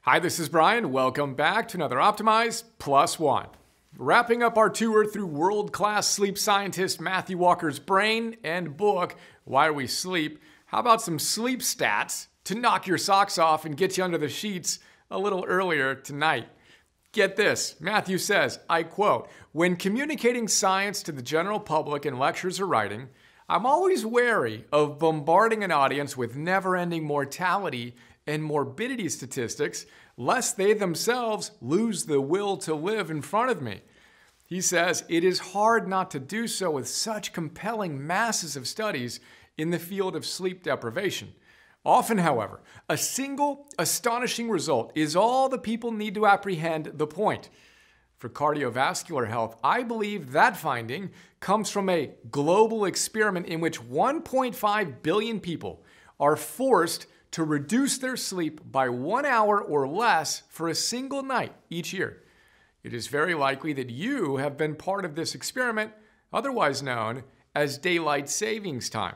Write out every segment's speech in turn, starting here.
Hi, this is Brian. Welcome back to another Optimize Plus One. Wrapping up our tour through world-class sleep scientist Matthew Walker's brain and book, Why We Sleep. How about some sleep stats to knock your socks off and get you under the sheets a little earlier tonight? Get this, Matthew says, I quote, "When communicating science to the general public in lectures or writing, I'm always wary of bombarding an audience with never-ending mortality and morbidity statistics, lest they themselves lose the will to live in front of me." He says, it is hard not to do so with such compelling masses of studies in the field of sleep deprivation. Often, however, a single astonishing result is all the people need to apprehend the point. For cardiovascular health, I believe that finding comes from a global experiment in which 1.5 billion people are forced to reduce their sleep by 1 hour or less for a single night each year. It is very likely that you have been part of this experiment, otherwise known as daylight savings time.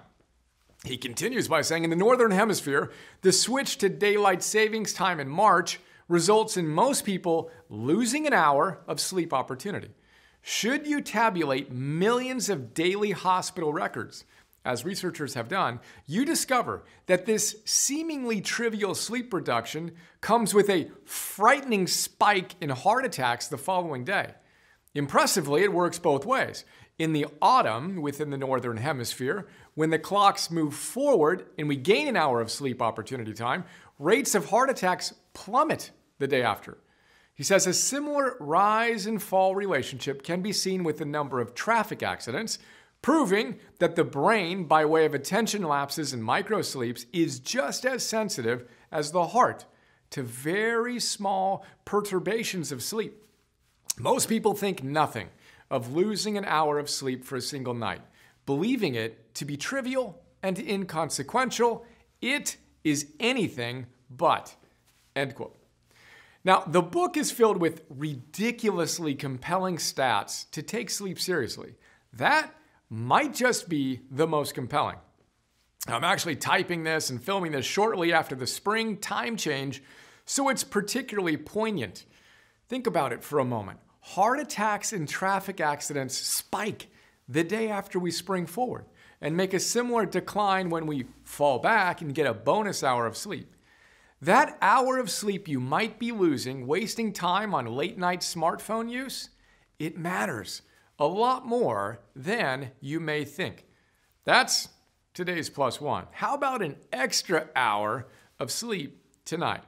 He continues by saying, in the Northern Hemisphere, the switch to daylight savings time in March results in most people losing an hour of sleep opportunity. Should you tabulate millions of daily hospital records, as researchers have done, you discover that this seemingly trivial sleep reduction comes with a frightening spike in heart attacks the following day. Impressively, it works both ways. In the autumn, within the Northern Hemisphere, when the clocks move forward and we gain an hour of sleep opportunity time, rates of heart attacks plummet the day after. He says a similar rise and fall relationship can be seen with the number of traffic accidents, proving that the brain, by way of attention lapses and microsleeps, is just as sensitive as the heart to very small perturbations of sleep. Most people think nothing of losing an hour of sleep for a single night, believing it to be trivial and inconsequential. It is anything but. End quote. Now, the book is filled with ridiculously compelling stats to take sleep seriously. That might just be the most compelling. I'm actually typing this and filming this shortly after the spring time change, so it's particularly poignant. Think about it for a moment. Heart attacks and traffic accidents spike the day after we spring forward and make a similar decline when we fall back and get a bonus hour of sleep. That hour of sleep you might be losing, wasting time on late night smartphone use, it matters a lot more than you may think. That's today's plus one. How about an extra hour of sleep tonight?